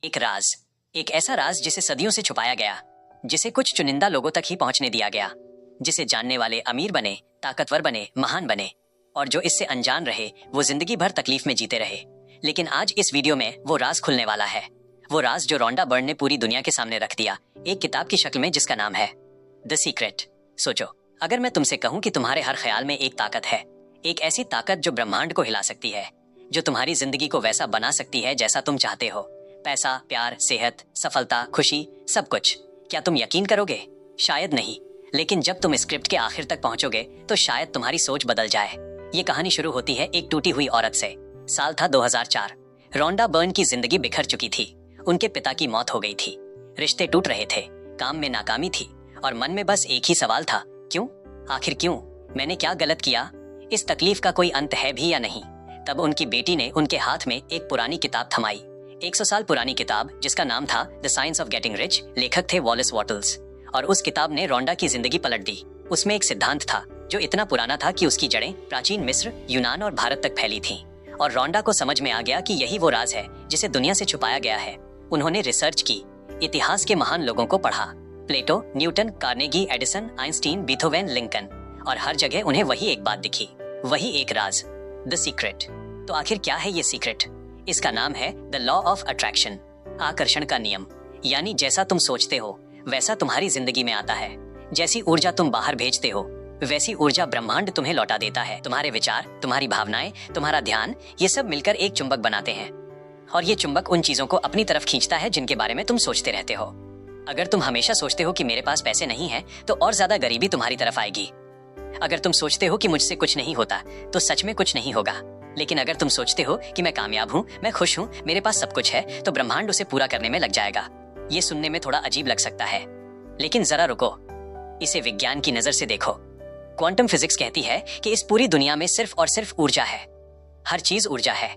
एक राज, एक ऐसा राज जिसे सदियों से छुपाया गया, जिसे कुछ चुनिंदा लोगों तक ही पहुंचने दिया गया, जिसे जानने वाले अमीर बने, ताकतवर बने, महान बने, और जो इससे अनजान रहे वो जिंदगी भर तकलीफ में जीते रहे। लेकिन आज इस वीडियो में वो राज खुलने वाला है, वो राज जो रोंडा बर्न ने पूरी दुनिया के सामने रख दिया, एक किताब की शक्ल में जिसका नाम है द सीक्रेट। सोचो, अगर मैं तुमसे कहूं कि तुम्हारे हर ख्याल में एक ताकत है, एक ऐसी ताकत जो ब्रह्मांड को हिला सकती है, जो तुम्हारी जिंदगी को वैसा बना सकती है जैसा तुम चाहते हो, पैसा, प्यार, सेहत, सफलता, खुशी, सब कुछ, क्या तुम यकीन करोगे? शायद नहीं, लेकिन जब तुम स्क्रिप्ट के आखिर तक पहुंचोगे तो शायद तुम्हारी सोच बदल जाए। ये कहानी शुरू होती है एक टूटी हुई औरत से। साल था 2004। रोंडा बर्न की जिंदगी बिखर चुकी थी। उनके पिता की मौत हो गई थी, रिश्ते टूट रहे थे, काम में नाकामी थी, और मन में बस एक ही सवाल था, क्यों? आखिर क्यों? मैंने क्या गलत किया? इस तकलीफ का कोई अंत है भी या नहीं? तब उनकी बेटी ने उनके हाथ में एक पुरानी किताब थमाई, 100 साल पुरानी किताब जिसका नाम था the science of getting rich. लेखक थे वॉलेस वॉटल्स, और उस किताब ने रोंडा की जिंदगी पलट दी। उसमें एक सिद्धांत था जो इतना पुराना था कि उसकी जड़ें प्राचीन मिस्र, यूनान और भारत तक फैली थीं। और रोंडा को समझ में आ गया कि यही वो राज है जिसे दुनिया से छुपाया गया है। उन्होंने रिसर्च की, इतिहास के महान लोगों को पढ़ा, Plato, Newton, Carnegie, Edison, Einstein, Beethoven, Lincoln, और हर जगह उन्हें वही एक बात दिखी, वही एक राज, द सीक्रेट। तो आखिर क्या है ये सीक्रेट? इसका नाम है द लॉ ऑफ अट्रैक्शन, आकर्षण का नियम। यानी जैसा तुम सोचते हो वैसा तुम्हारी जिंदगी में आता है। जैसी ऊर्जा तुम बाहर भेजते हो वैसी ऊर्जा ब्रह्मांड तुम्हें लौटा देता है। तुम्हारे विचार, तुम्हारी भावनाएं, तुम्हारा ध्यान, ये सब मिलकर एक चुंबक बनाते हैं, और ये चुंबक उन चीजों को अपनी तरफ खींचता है जिनके बारे में तुम सोचते रहते हो। अगर तुम हमेशा सोचते हो कि मेरे पास पैसे नहीं है तो और ज्यादा गरीबी तुम्हारी तरफ आएगी। अगर तुम सोचते हो कि मुझसे कुछ नहीं होता तो सच में कुछ नहीं होगा। लेकिन अगर तुम सोचते हो कि मैं कामयाब हूँ, मैं खुश हूँ, मेरे पास सब कुछ है, तो ब्रह्मांड उसे पूरा करने में लग जाएगा। ये सुनने में थोड़ा अजीब लग सकता है, लेकिन जरा रुको, इसे विज्ञान की नजर से देखो। क्वांटम फिजिक्स कहती है कि इस पूरी दुनिया में सिर्फ और सिर्फ ऊर्जा है। हर चीज ऊर्जा है।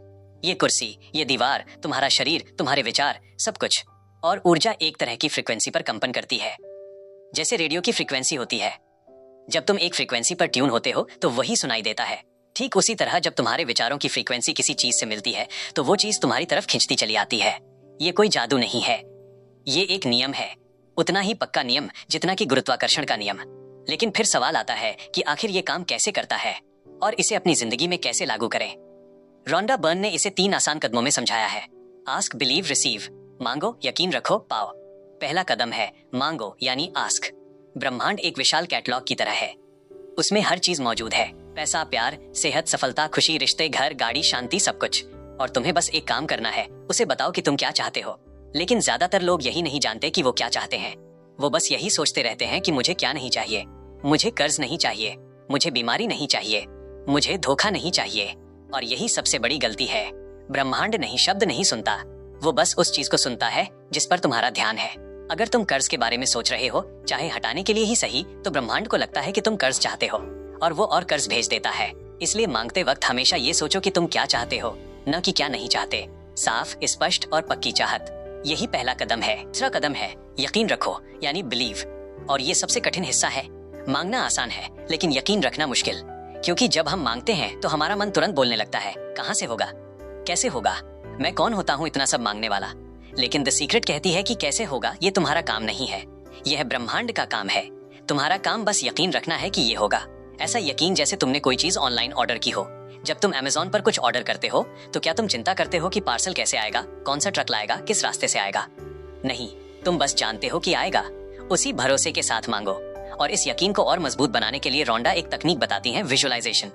ये कुर्सी, ये दीवार, तुम्हारा शरीर, तुम्हारे विचार, सब कुछ। और ऊर्जा एक तरह की फ्रीक्वेंसी पर कंपन करती है, जैसे रेडियो की फ्रीक्वेंसी होती है। जब तुम एक फ्रीक्वेंसी पर ट्यून होते हो तो वही सुनाई देता है। ठीक उसी तरह जब तुम्हारे विचारों की फ्रीक्वेंसी किसी चीज से मिलती है तो वो चीज तुम्हारी तरफ खिंचती चली आती है। ये कोई जादू नहीं है, ये एक नियम है, उतना ही पक्का नियम जितना कि गुरुत्वाकर्षण का नियम। लेकिन फिर सवाल आता है कि आखिर ये काम कैसे करता है और इसे अपनी जिंदगी में कैसे लागू करें। रोंडा बर्न ने इसे 3 आसान कदमों में समझाया है। Ask, believe, receive. मांगो, यकीन रखो, पाओ। पहला कदम है मांगो, यानी आस्क। ब्रह्मांड एक विशाल कैटलॉग की तरह है, उसमें हर चीज मौजूद है, पैसा, प्यार, सेहत, सफलता, खुशी, रिश्ते, घर, गाड़ी, शांति, सब कुछ। और तुम्हें बस एक काम करना है, उसे बताओ कि तुम क्या चाहते हो। लेकिन ज्यादातर लोग यही नहीं जानते कि वो क्या चाहते हैं। वो बस यही सोचते रहते हैं कि मुझे क्या नहीं चाहिए। मुझे कर्ज नहीं चाहिए, मुझे बीमारी नहीं चाहिए, मुझे धोखा नहीं चाहिए। और यही सबसे बड़ी गलती है। ब्रह्मांड नहीं, शब्द नहीं सुनता, वो बस उस चीज को सुनता है जिस पर तुम्हारा ध्यान है। अगर तुम कर्ज के बारे में सोच रहे हो, चाहे हटाने के लिए ही सही, तो ब्रह्मांड को लगता है कि तुम कर्ज चाहते हो, और वो और कर्ज भेज देता है। इसलिए मांगते वक्त हमेशा ये सोचो कि तुम क्या चाहते हो, न कि क्या नहीं चाहते। साफ, स्पष्ट और पक्की चाहत, यही पहला कदम है। दूसरा कदम है यकीन रखो, यानी बिलीव। और ये सबसे कठिन हिस्सा है। मांगना आसान है लेकिन यकीन रखना मुश्किल, क्योंकि जब हम मांगते हैं तो हमारा मन तुरंत बोलने लगता है, कहां से होगा, कैसे होगा, मैं कौन होता हूँ इतना सब मांगने वाला। लेकिन द सीक्रेट कहती है कि कैसे होगा ये तुम्हारा काम नहीं है, यह ब्रह्मांड का काम है। तुम्हारा काम बस यकीन रखना है कि ये होगा। ऐसा यकीन जैसे तुमने कोई चीज ऑनलाइन ऑर्डर की हो। जब तुम अमेज़न पर कुछ ऑर्डर करते हो तो क्या तुम चिंता करते हो कि पार्सल कैसे आएगा, कौन सा ट्रक लाएगा, किस रास्ते से आएगा? नहीं, तुम बस जानते हो कि आएगा। उसी भरोसे के साथ मांगो। और इस यकीन को और मजबूत बनाने के लिए रोंडा एक तकनीक बताती है, विजुअलाइजेशन।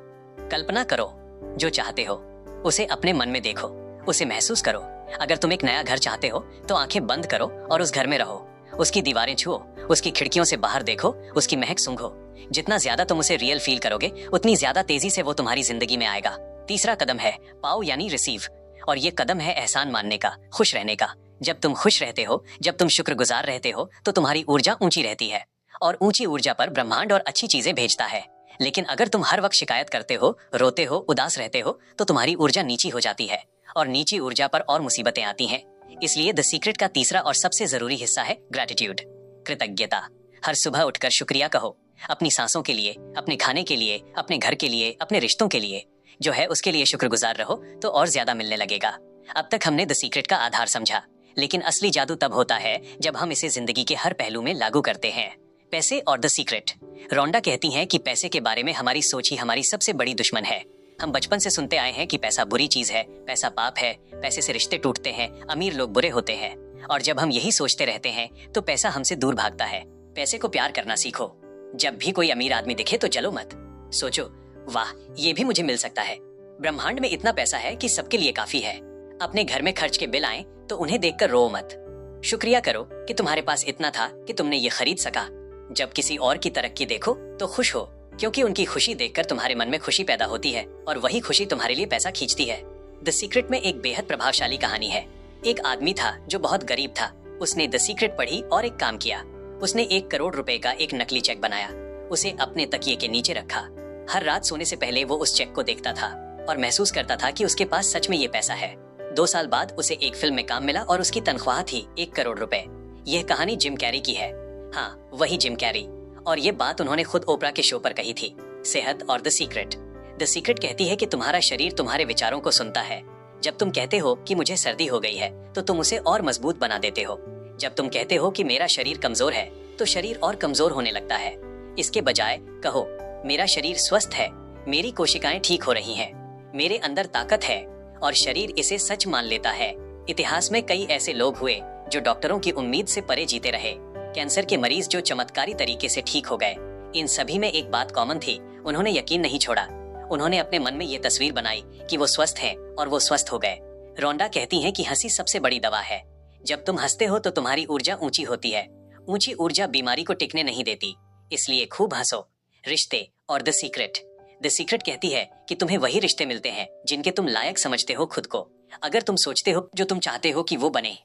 कल्पना करो, जो चाहते हो उसे अपने मन में देखो, उसे महसूस करो। अगर तुम एक नया घर चाहते हो तो आंखें बंद करो और उस घर में रहो। उसकी दीवारें छुओ, उसकी खिड़कियों से बाहर देखो, उसकी महक सूंघो। जितना ज्यादा तुम उसे रियल फील करोगे उतनी ज्यादा तेजी से वो तुम्हारी जिंदगी में आएगा। तीसरा कदम है पाओ, यानी रिसीव। और ये कदम है एहसान मानने का, खुश रहने का। जब तुम खुश रहते हो, जब तुम शुक्रगुजार रहते हो, तो तुम्हारी ऊर्जा ऊंची रहती है, और ऊंची ऊर्जा पर ब्रह्मांड और अच्छी चीजें भेजता है। लेकिन अगर तुम हर वक्त शिकायत करते हो, रोते हो, उदास रहते हो, तो तुम्हारी ऊर्जा नीची हो जाती है, और नीची ऊर्जा पर और मुसीबतें आती हैं। इसलिए द सीक्रेट का तीसरा और सबसे जरूरी हिस्सा है ग्रैटिट्यूड, कृतज्ञता। हर सुबह उठकर शुक्रिया कहो, अपनी सांसों के लिए, अपने खाने के लिए, अपने घर के लिए, अपने रिश्तों के लिए। जो है उसके लिए शुक्रगुजार रहो तो और ज्यादा मिलने लगेगा। अब तक हमने द सीक्रेट का आधार समझा, लेकिन असली जादू तब होता है जब हम इसे जिंदगी के हर पहलू में लागू करते हैं। पैसे और द सीक्रेट। रोंडा कहती हैं कि पैसे के बारे में हमारी सोच ही हमारी सबसे बड़ी दुश्मन है। हम बचपन से सुनते आए हैं कि पैसा बुरी चीज है, पैसा पाप है, पैसे से रिश्ते टूटते हैं, अमीर लोग बुरे होते हैं। और जब हम यही सोचते रहते हैं तो पैसा हमसे दूर भागता है। पैसे को प्यार करना सीखो। जब भी कोई अमीर आदमी दिखे तो जलो मत। सोचो, वाह, ये भी मुझे मिल सकता है। ब्रह्मांड में इतना पैसा है कि सबके लिए काफी है। अपने घर में खर्च के बिल आए तो उन्हें देखकर रो मत। शुक्रिया करो कि तुम्हारे पास इतना था कि तुमने ये खरीद सका। जब किसी और की तरक्की देखो तो खुश हो, क्योंकि उनकी खुशी देखकर तुम्हारे मन में खुशी पैदा होती है और वही खुशी तुम्हारे लिए पैसा खींचती है। द सीक्रेट में एक बेहद प्रभावशाली कहानी है। एक आदमी था जो बहुत गरीब था। उसने द सीक्रेट पढ़ी और एक काम किया। उसने 1 करोड़ रुपए का एक नकली चेक बनाया। उसे अपने तकिए के नीचे रखा। हर रात सोने से पहले वो उस चेक को देखता था और महसूस करता था कि उसके पास सच में ये पैसा है। 2 साल बाद उसे एक फिल्म में काम मिला और उसकी तनख्वाह थी 1 करोड़ रुपए। यह कहानी जिम कैरी की है। हाँ, वही जिम कैरी। और ये बात उन्होंने खुद ओपरा के शो पर कही थी, सेहत और द सीक्रेट। द सीक्रेट कहती है कि तुम्हारा शरीर तुम्हारे विचारों को सुनता है। जब तुम कहते हो कि मुझे सर्दी हो गई है तो तुम उसे और मजबूत बना देते हो। जब तुम कहते हो कि मेरा शरीर कमजोर है तो शरीर और कमजोर होने लगता है। इसके बजाय कहो, मेरा शरीर स्वस्थ है, मेरी कोशिकाएं ठीक हो रही हैं, मेरे अंदर ताकत है, और शरीर इसे सच मान लेता है। इतिहास में कई ऐसे लोग हुए जो डॉक्टरों की उम्मीद से परे जीते रहे। कैंसर के मरीज जो चमत्कारी तरीके से ठीक हो गए। इन सभी में एक बात कॉमन थी, उन्होंने यकीन नहीं छोड़ा। उन्होंने अपने मन में ये तस्वीर बनाई कि वो स्वस्थ हैं और वो स्वस्थ हो गए। रोंडा कहती हैं कि हंसी सबसे बड़ी दवा है। जब तुम हंसते हो तो तुम्हारी ऊर्जा ऊंची होती है। ऊंची ऊर्जा बीमारी को टिकने नहीं देती, इसलिए खूब हंसो। रिश्ते और द सीक्रेट। द सीक्रेट कहती है कि तुम्हें वही रिश्ते मिलते हैं जिनके तुम लायक समझते हो खुद को। अगर तुम सोचते हो जो तुम चाहते हो कि वो बने,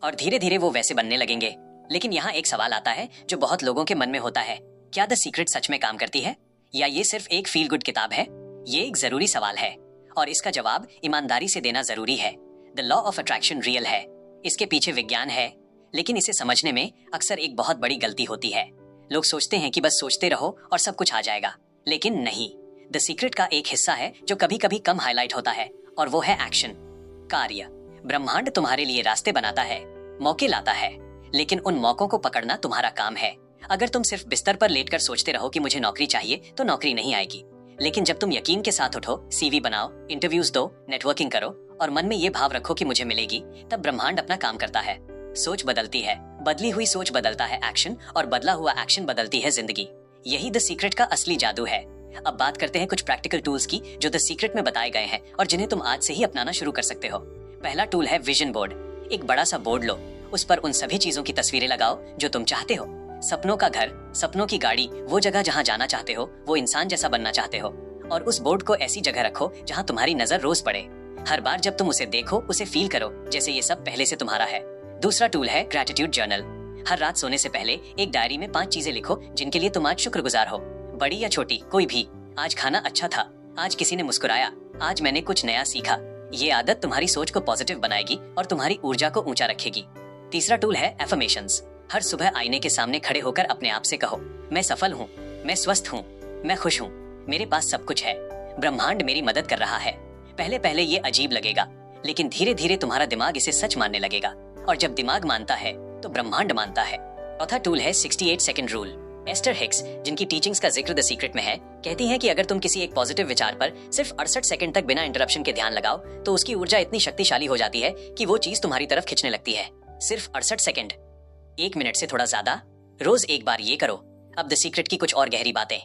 और धीरे धीरे वो वैसे बनने लगेंगे। लेकिन यहाँ एक सवाल आता है जो बहुत लोगों के मन में होता है, क्या द सीक्रेट सच में काम करती है या ये सिर्फ एक फील गुड किताब है? ये एक जरूरी सवाल है और इसका जवाब ईमानदारी से देना जरूरी है। The law of attraction real है, इसके पीछे विज्ञान है, लेकिन इसे समझने में अक्सर एक बहुत बड़ी गलती होती है। लोग सोचते हैं कि बस सोचते रहो और सब कुछ आ जाएगा, लेकिन नहीं। द सीक्रेट का एक हिस्सा है जो कभी कभी कम हाईलाइट होता है, और वो है एक्शन, कार्य। ब्रह्मांड तुम्हारे लिए रास्ते बनाता है, मौके लाता है, लेकिन उन मौकों को पकड़ना तुम्हारा काम है। अगर तुम सिर्फ बिस्तर पर लेटकर सोचते रहो कि मुझे नौकरी चाहिए तो नौकरी नहीं आएगी। लेकिन जब तुम यकीन के साथ उठो, सीवी बनाओ, इंटरव्यूज दो, नेटवर्किंग करो और मन में ये भाव रखो कि मुझे मिलेगी, तब ब्रह्मांड अपना काम करता है। सोच बदलती है, बदली हुई सोच बदलता है एक्शन, और बदला हुआ एक्शन बदलती है जिंदगी। यही द सीक्रेट का असली जादू है। अब बात करते हैं कुछ प्रैक्टिकल टूल्स की जो द सीक्रेट में बताए गए हैं और जिन्हें तुम आज से ही अपनाना शुरू कर सकते हो। पहला टूल है विजन बोर्ड। एक बड़ा सा बोर्ड लो, उस पर उन सभी चीजों की तस्वीरें लगाओ जो तुम चाहते हो। सपनों का घर, सपनों की गाड़ी, वो जगह जहाँ जाना चाहते हो, वो इंसान जैसा बनना चाहते हो। और उस बोर्ड को ऐसी जगह रखो जहाँ तुम्हारी नजर रोज पड़े। हर बार जब तुम उसे देखो, उसे फील करो जैसे ये सब पहले से तुम्हारा है। दूसरा टूल है ग्रैटिट्यूड जर्नल। हर रात सोने से पहले एक डायरी में 5 चीजें लिखो जिनके लिए तुम आज शुक्रगुजार हो, बड़ी या छोटी, कोई भी। आज खाना अच्छा था, आज किसी ने मुस्कुराया, आज मैंने कुछ नया सीखा। ये आदत तुम्हारी सोच को पॉजिटिव बनाएगी और तुम्हारी ऊर्जा को ऊंचा रखेगी। तीसरा टूल है एफर्मेशंस। हर सुबह आईने के सामने खड़े होकर अपने आप से कहो, मैं सफल हूँ, मैं स्वस्थ हूँ, मैं खुश हूँ, मेरे पास सब कुछ है, ब्रह्मांड मेरी मदद कर रहा है। पहले पहले ये अजीब लगेगा, लेकिन धीरे धीरे तुम्हारा दिमाग इसे सच मानने लगेगा, और जब दिमाग मानता है तो ब्रह्मांड मानता है। चौथा टूल है 68 सेकंड रूल। एस्टर हिक्स, जिनकी टीचिंग्स का जिक्र द सीक्रेट में है, कहती हैं कि अगर तुम किसी एक पॉजिटिव विचार पर सिर्फ 68 सेकंड तक बिना इंटरप्शन के ध्यान लगाओ तो उसकी ऊर्जा इतनी शक्तिशाली हो जाती है कि वो चीज तुम्हारी तरफ खिंचने लगती है। सिर्फ 68 सेकंड, 1 मिनट से थोड़ा ज्यादा, रोज एक बार ये करो। अब द सीक्रेट की कुछ और गहरी बातें।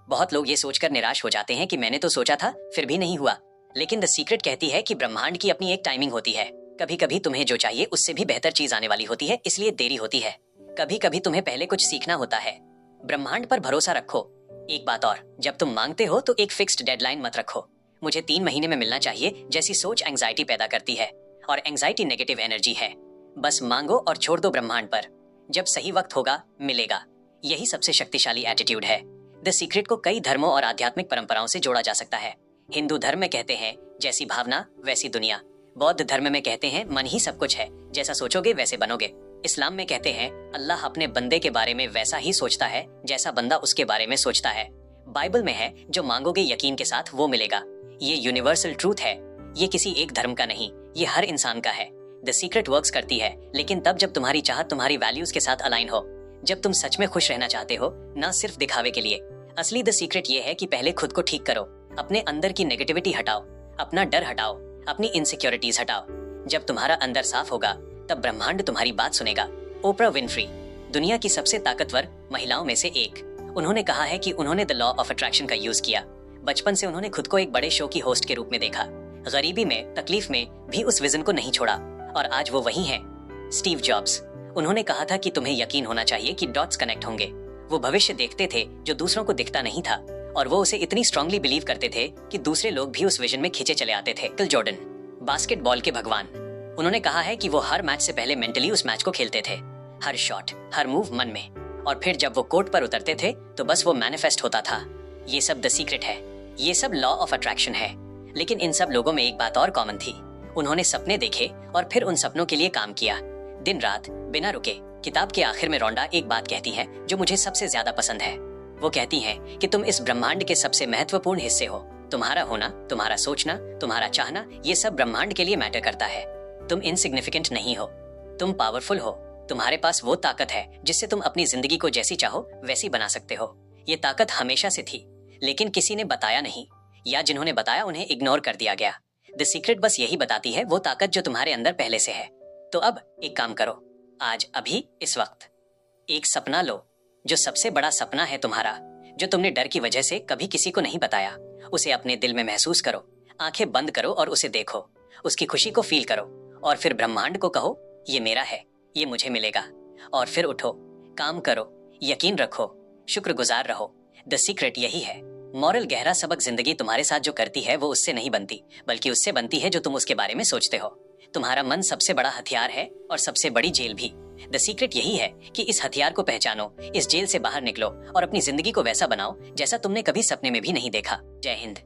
बहुत लोग ये सोचकर निराश हो जाते हैं कि मैंने तो सोचा था फिर भी नहीं हुआ, लेकिन द सीक्रेट कहती है कि ब्रह्मांड की अपनी एक टाइमिंग होती है। कभी कभी तुम्हें जो चाहिए उससे भी बेहतर चीज आने वाली होती है, इसलिए देरी होती है। कभी कभी तुम्हें पहले कुछ सीखना होता है। ब्रह्मांड पर भरोसा रखो। एक बात और, जब तुम मांगते हो तो एक फिक्स्ड डेडलाइन मत रखो। मुझे 3 महीने में मिलना चाहिए जैसी सोच एंजाइटी पैदा करती है, और एंजाइटी नेगेटिव एनर्जी है। बस मांगो और छोड़ दो ब्रह्मांड पर। जब सही वक्त होगा, मिलेगा। यही सबसे शक्तिशाली एटीट्यूड है। द सीक्रेट को कई धर्मों और आध्यात्मिक परंपराओं से जोड़ा जा सकता है। हिंदू धर्म में कहते हैं जैसी भावना वैसी दुनिया। बौद्ध धर्म में कहते हैं मन ही सब कुछ है, जैसा सोचोगे वैसे बनोगे। इस्लाम में कहते हैं अल्लाह अपने बंदे के बारे में वैसा ही सोचता है जैसा बंदा उसके बारे में सोचता है। बाइबल में है जो मांगोगे यकीन के साथ वो मिलेगा। ये यूनिवर्सल ट्रूथ है। ये किसी एक धर्म का नहीं, ये हर इंसान का है। द सीक्रेट वर्क्स करती है, लेकिन तब जब तुम्हारी चाहत तुम्हारी वैल्यूज के साथ अलाइन हो, जब तुम सच में खुश रहना चाहते हो, ना सिर्फ दिखावे के लिए। असली द सीक्रेट ये है कि पहले खुद को ठीक करो, अपने अंदर की नेगेटिविटी हटाओ, अपना डर हटाओ, अपनी इनसिक्योरिटीज हटाओ। जब तुम्हारा अंदर साफ होगा, तब ब्रह्मांड तुम्हारी बात सुनेगा। ओपरा विनफ्री दुनिया की सबसे ताकतवर महिलाओं में से एक, उन्होंने कहा है कि उन्होंने द लॉ ऑफ अट्रैक्शन का यूज किया। बचपन से उन्होंने खुद को एक बड़े शो की होस्ट के रूप में देखा, गरीबी में, तकलीफ में भी उस विजन को नहीं छोड़ा, और आज वो वही हैं। स्टीव जॉब्स, उन्होंने कहा था कि तुम्हें यकीन होना चाहिए कि डॉट्स कनेक्ट होंगे। वो भविष्य देखते थे जो दूसरों को दिखता नहीं था, और वो उसे इतनी स्ट्रांगली बिलीव करते थे कि दूसरे लोग भी उस विजन में खींचे चले आते थे। माइकल जॉर्डन, बास्केटबॉल के भगवान, उन्होंने कहा है कि वो हर मैच से पहले मेंटली उस मैच को खेलते थे, हर शॉट, हर मूव मन में, और फिर जब वो कोर्ट पर उतरते थे तो बस वो मैनिफेस्ट होता था। ये सब द सीक्रेट है, ये सब लॉ ऑफ अट्रैक्शन है। लेकिन इन सब लोगों में एक बात और कॉमन थी, उन्होंने सपने देखे और फिर उन सपनों के लिए काम किया, दिन रात बिना रुके। किताब के आखिर में रोंडा एक बात कहती है जो मुझे सबसे ज्यादा पसंद है। वो कहती है कि तुम इस ब्रह्मांड के सबसे महत्वपूर्ण हिस्से हो। तुम्हारा होना, तुम्हारा सोचना, तुम्हारा चाहना, ये सब ब्रह्मांड के लिए मैटर करता है। तुम इनसिग्निफिकेंट नहीं हो, तुम पावरफुल हो। तुम्हारे पास वो ताकत है जिससे तुम अपनी जिंदगी को जैसी चाहो वैसी बना सकते हो। ये ताकत हमेशा से थी, लेकिन किसी ने बताया नहीं, या जिन्होंने बताया उन्हें इग्नोर कर दिया गया। द सीक्रेट बस यही बताती है वो ताकत जो तुम्हारे अंदर पहले से है। तो अब एक काम करो, आज, अभी, इस वक्त एक सपना लो, जो सबसे बड़ा सपना है तुम्हारा, जो तुमने डर की वजह से कभी किसी को नहीं बताया। उसे अपने दिल में महसूस करो, आंखें बंद करो और उसे देखो, उसकी खुशी को फील करो, और फिर ब्रह्मांड को कहो ये मेरा है, ये मुझे मिलेगा। और फिर उठो, काम करो, यकीन रखो, शुक्रगुजार रहो। द सीक्रेट यही है। मॉरल गहरा सबक जिंदगी तुम्हारे साथ जो करती है वो उससे नहीं बनती, बल्कि उससे बनती है जो तुम उसके बारे में सोचते हो। तुम्हारा मन सबसे बड़ा हथियार है और सबसे बड़ी जेल भी। द सीक्रेट यही है कि इस हथियार को पहचानो, इस जेल से बाहर निकलो और अपनी जिंदगी को वैसा बनाओ जैसा तुमने कभी सपने में भी नहीं देखा। जय हिंद।